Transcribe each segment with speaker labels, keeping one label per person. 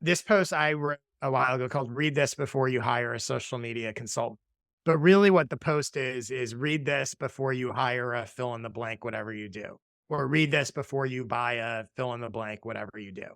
Speaker 1: this post I wrote a while ago called "Read This Before You Hire a Social Media Consultant." But really, what the post is read this before you hire a fill in the blank, whatever you do, or read this before you buy a fill in the blank, whatever you do.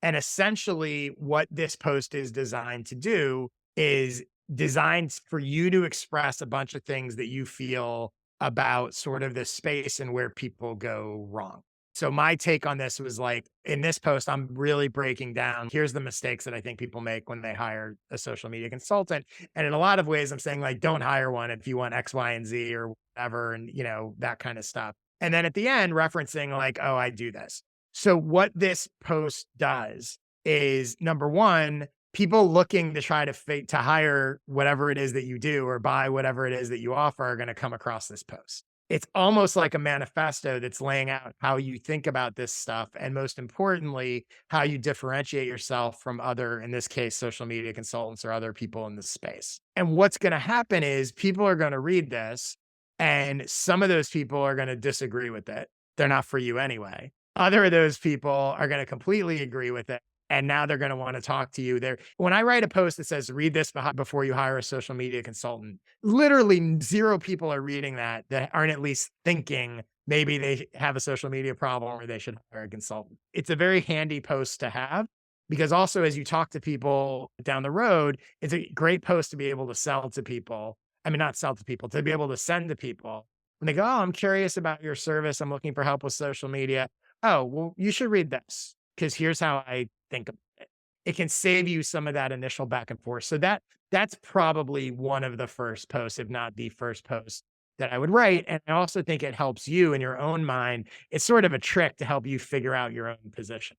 Speaker 1: And essentially, what this post is designed to do is designed for you to express a bunch of things that you feel about sort of the space and where people go wrong. So my take on this was like in this post, I'm really breaking down here's the mistakes that I think people make when they hire a social media consultant. And in a lot of ways, I'm saying like, don't hire one if you want X, Y, and Z or whatever, and that kind of stuff. And then at the end, referencing like, oh, I do this. So what this post does is number one, people looking to try to hire whatever it is that you do or buy whatever it is that you offer are going to come across this post. It's almost like a manifesto that's laying out how you think about this stuff. And most importantly, how you differentiate yourself from other, in this case, social media consultants or other people in the space. And what's going to happen is people are going to read this and some of those people are going to disagree with it. They're not for you anyway. Other of those people are going to completely agree with it. And now they're going to want to talk to you there. When I write a post that says, read this before you hire a social media consultant, literally zero people are reading that aren't at least thinking maybe they have a social media problem or they should hire a consultant. It's a very handy post to have because also as you talk to people down the road, it's a great post to be able to sell to people. I mean, not sell to people, to be able to send to people. When they go, oh, I'm curious about your service. I'm looking for help with social media. Oh, well, you should read this because here's how I think about it. It can save you some of that initial back and forth. So that's probably one of the first posts, if not the first post that I would write. And I also think it helps you in your own mind. It's sort of a trick to help you figure out your own position.